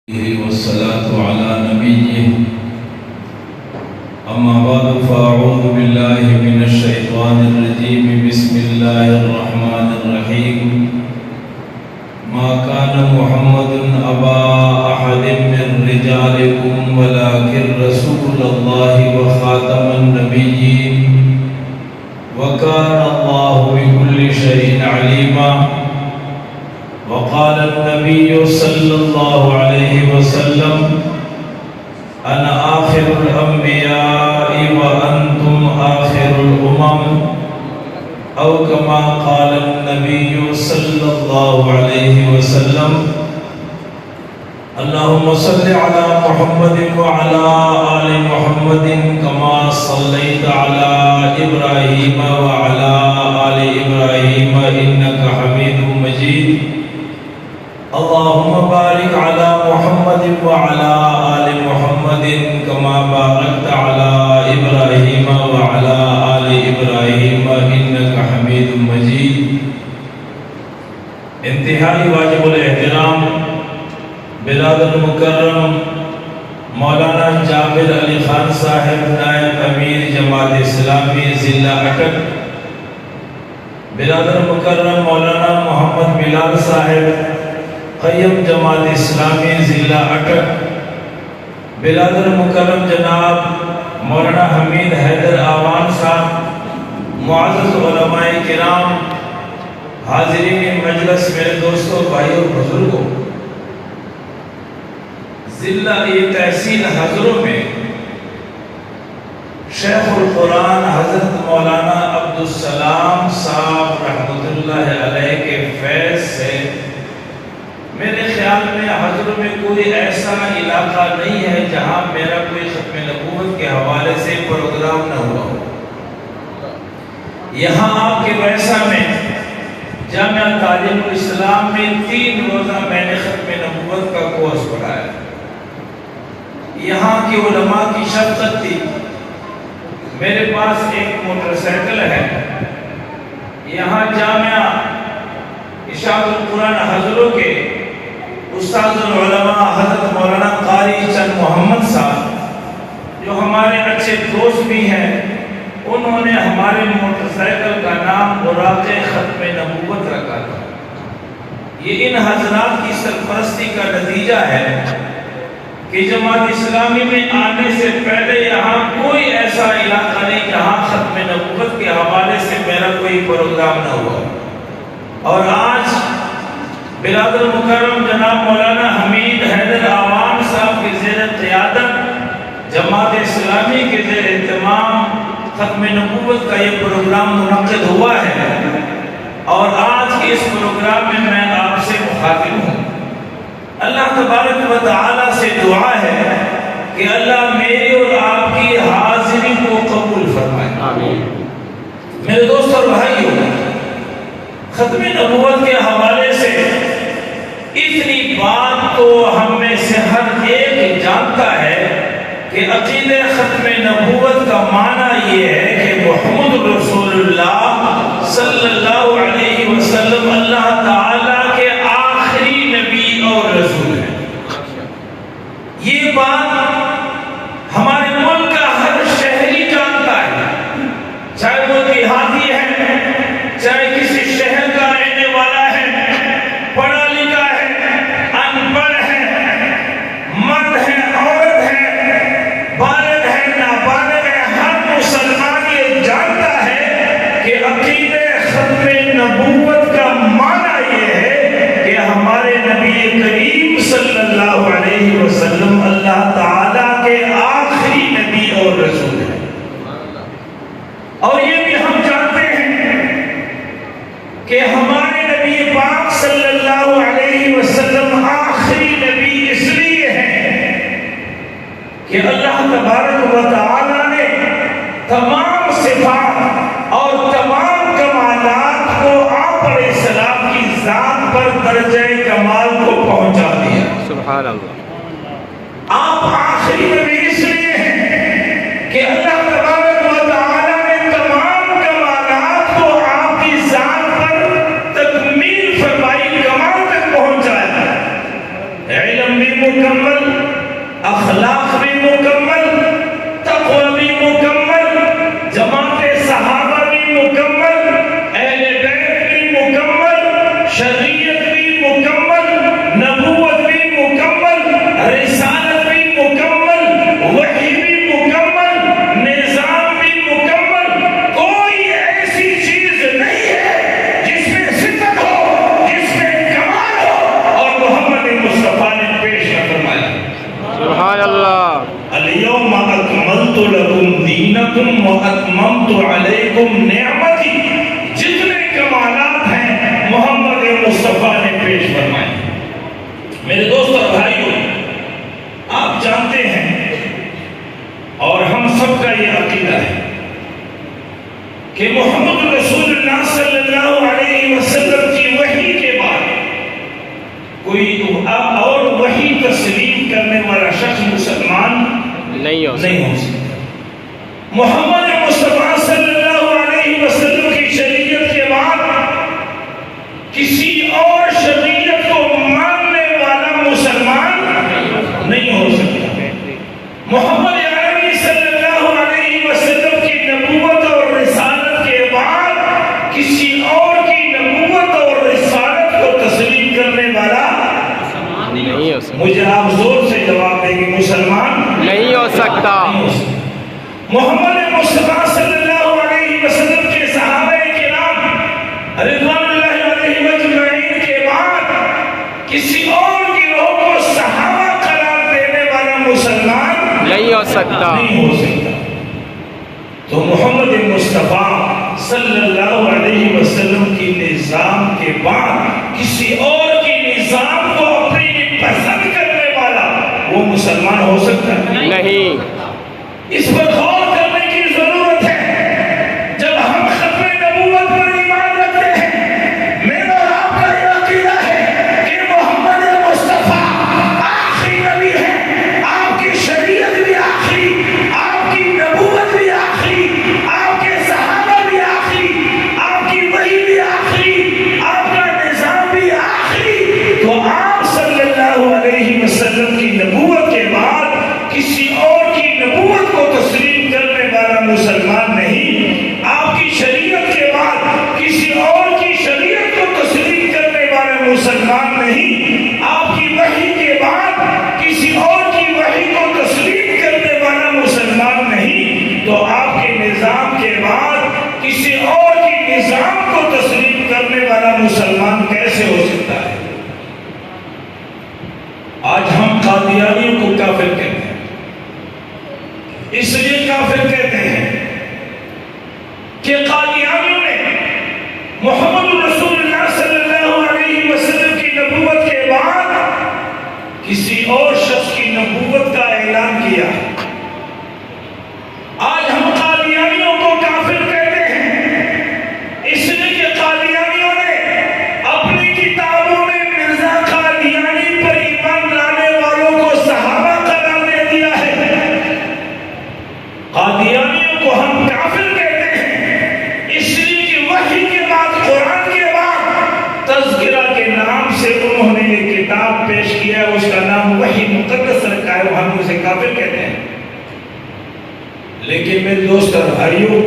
والصلاة على نبيه أما بعد فأعوذ بالله من الشيطان الرجيم بسم الله الرحمن الرحيم ما كان محمد أبا أحد من رجالكم ولكن رسول الله وخاتم النبيين وكان الله بكل شيء عليما وقال النبي صلى الله عليه وسلم أنا آخر الأنبياء وأنتم آخر الأمم أو كما قال النبي صلى الله عليه وسلم اللهم صل على محمد وعلى آل محمد كما صليت على إبراهيم وعلى آل إبراهيم إنك حميد مجيد اللهم بارك على محمد وعلى آل محمد كما باركت على إبراهيم وعلى آل إبراهيم إنك حميد مجيد انتہائی واجب الاحترام برادر مکرم مولانا جابر علی خان صاحب نائب امیر جماعت اسلامی ضلع اٹک، برادر مکرم مولانا محمد بلال صاحب قیم جماعت اسلامی ضلع اٹک، برادر مکرم جناب مولانا حمید حیدر آوان صاحب، معزز علماء کرام، حاضرین مجلس، میرے دوستوں، بھائیوں اور بزرگوں، ضلع تحصیل ہزروں میں شیخ القرآن حضرت مولانا عبدالسلام صاحب رحمۃ اللہ علیہ کے فیض سے میرے خیال میں حضروں میں کوئی ایسا علاقہ نہیں ہے جہاں میرا کوئی ختم نبوت کے حوالے سے پروگرام نہ ہوا ہو۔ یہاں آپ کے ویسا میں جامعہ تعلیم الاسلام میں 3 روزہ میں نے ختم نبوت کا کورس پڑھایا۔ یہاں کی علماء کی شفقت تھی۔ میرے پاس ایک موٹر سائیکل ہے۔ یہاں جامعہ اشاعت القرآن حضروں کے استاد العلماء حضرت مولانا قاری چند محمد صاحب، جو ہمارے اچھے دوست بھی ہیں، انہوں نے ہمارے موٹر سائیکل کا نام براق ختم نبوت رکھا تھا۔ یہ ان حضرات کی سرپرستی کا نتیجہ ہے کہ جماعت اسلامی میں آنے سے پہلے یہاں کوئی ایسا علاقہ نہیں جہاں ختم نبوت کے حوالے سے میرا کوئی پروگرام نہ ہوا۔ اور آج برادر مکرم جناب مولانا حمید حیدر آوان صاحب کی زیر قیادت جماعت اسلامی کے زیر اہتمام ختم نبوت کا یہ پروگرام منعقد ہوا ہے، اور آج کے اس پروگرام میں آپ سے مخاطب ہوں۔ اللہ تبارک و تعالی سے دعا ہے کہ اللہ میری اور آپ کی حاضری کو قبول فرمائے، آمین۔ میرے دوست اور بھائیوں، ختم نبوت کے حوالے سے اتنی بات تو ہم میں سے ہر ایک جانتا ہے کہ عقیدہ ختم نبوت کا معنی یہ ہے کہ محمد رسول اللہ صلی اللہ علیہ وسلم اللہ تعالیٰ کے آخری نبی اور رسول ہے۔ یہ بات ہمارے ملک کا ہر شہری جانتا ہے، چاہے وہ دیہاتی ہے، چاہے کسی شہر کا رہنے والا ہے، پڑھا لکھا ہے، ان پڑھ ہے، مرد ہے، عورت ہے، بالغ ہے، نابالغ ہے، ہر مسلمان یہ جانتا ہے کہ عقیدہ ختم نبوت کا معنی یہ ہے کہ ہمارے نبی کریم صلی اللہ علیہ وسلم اللہ تعالیٰ کے آخری نبی اور رسول ہے۔ اور یہ بھی ہم جانتے ہیں کہ ہمارے نبی پاک صلی اللہ علیہ وسلم آخری نبی اس لیے ہیں کہ اللہ تبارک و تعالی نے تمام صفات اور تمام کمالات کو آپ علیہ السلام کی ذات پر درجہ کمال کو پہنچا دیا۔ سبحان اللہ۔ آپ آخری نبی اس لیے ہیں کہ اللہ تبارک و تعالی نے تمام کمالات کو آپ کی ذات پر تکمیل فرمائی، کمال تک پہنچایا۔ علم بھی مکمل، اخلاق بھی مکمل، تقوی بھی مکمل، جماعت صحابہ بھی مکمل، اہل بیت بھی مکمل، شریعت بھی مکمل، نبوت بھی مکمل، رسالت بھی مکمل، وحی بھی مکمل، نظام بھی مکمل. کوئی ایسی چیز نہیں ہے جس میں صفت ہو، جس میں کمال ہو اور محمد مصطفیٰ نے پیش نہ فرمایا. سبحان اللہ. اليوم اکملت لکم دینکم واتممت علیکم نعمتی. جتنے کمالات ہیں محمد مصطفیٰ نے پیش فرمائے. میرے دوست اور بھائیوں، آپ جانتے ہیں اور ہم سب کا یہ عقیدہ ہے کہ محمد رسول اللہ صلی اللہ علیہ وسلم کی وحی کے بعد کوئی اور وحی تسلیم کرنے والا شخص مسلمان نہیں ہو سکتا. محمد مصطفیٰ صلی اللہ علیہ وسلم کی شریعت کے بعد کسی اور شریعت کو ماننے والا مسلمان نہیں ہو سکتا. محمد عربی صلی اللہ علیہ وسلم کی نبوت اور رسالت کے بعد کسی اور کی نبوت اور رسالت کو تسلیم کرنے والا نہیں ہو سکتا. مجھے آپ زور سے جواب دیں گے مسلمان نہیں ہو سکتا. محمد مصطفیٰ صلی اللہ علیہ وسلم کے صحابہ کرام رضوان اللہ علیہ مجمعین کے بعد کسی اور گروہ کو صحابہ قرار دینے والا مسلمان نہیں ہو سکتا. نہیں ہو سکتا. تو محمد مصطفیٰ صلی اللہ علیہ وسلم کی نظام کے بعد کسی اور کی نظام کو اپنی پسند کرنے والا وہ مسلمان ہو سکتا ہے؟ نہیں. اس پر غور کرنے کی ضرورت ہے. جب ہم ختم نبوت پر ایمان رکھتے ہیں، میرا اور آپ کا یہ عقیدہ ہے کہ محمد مصطفیٰ آخری نبی ہے. آپ کی شریعت بھی آخری، آپ کی نبوت بھی آخری، آپ کے صحابہ بھی آخری، آپ کی وحی بھی آخری، آپ کا نظام بھی آخری. تو آپ صلی اللہ علیہ وسلم کی نبوت کے بعد کسی اور کی نبوت کو تسلیم کرنے والا مسلمان نہیں. آپ کی شریعت کے بعد کسی اور کی شریعت کو تسلیم کرنے والا مسلمان نہیں. آپ کی وحی کے بعد کسی اور کی وحی کو تسلیم کرنے والا مسلمان نہیں. تو آپ کے نظام کے بعد کسی اور کی نظام کو تسلیم کرنے والا مسلمان کیسے ہو سکتا ہے؟ آج ہم قادیانیوں کو کافر کہتے ہیں. اس لیے کافر کہتے ہیں کہ قادیانیوں نے محمد رسول اللہ صلی اللہ علیہ وسلم کی نبوت کے بعد کسی اور شخص کی نبوت کا اعلان کیا. آج ہم قادیانیوں کو کافر کہتے ہیں اس لیے کہ قادیانیوں نے اپنی کتابوں میں مرزا قادیانی پر ایمان لانے والوں کو صحابہ قرار دے دیا ہے. قادیانیوں کو ہم کافر کہتے ہیں اس لیے کہ وحی کے بعد قرآن کے بعد تذکرہ کے نام سے انہوں نے یہ کتاب پیش کیا ہے، اس کا نام وحی مقدس رکھا ہے، وہ ہم اسے کافر کہتے ہیں. لیکن میرے دوست اور بھائیوں،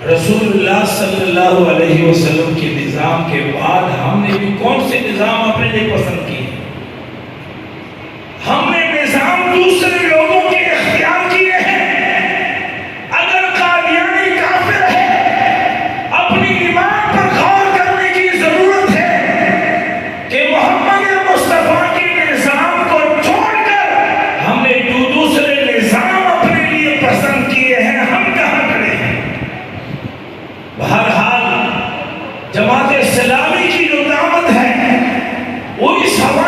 رسول اللہ صلی اللہ علیہ وسلم کے نظام کے بعد ہم نے بھی کون سے نظام اپنے لیے پسند کیے؟ ہم نے نظام دوسرے لوگوں کے اختیار کیے ہیں. اگر قادیانی کافر ہے، اپنی ایمان پر غور کرنے کی ضرورت ہے کہ محمد مصطفیٰ کے نظام کو چھوڑ کر ہم نے دوسرے نظام اپنے لیے پسند کیے ہیں. ہم کہاں کھڑے ہیں؟ بہرحال جماعت اسلامی کی جو دعوت ہے وہ اس حوالے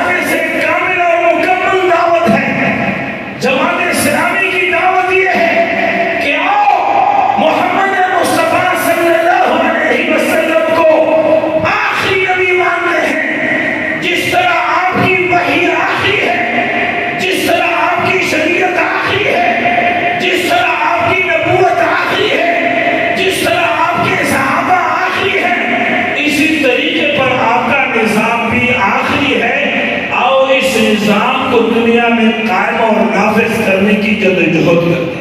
کو دنیا میں قائم اور نافذ کرنے کی جدوجہد کرتے ہیں۔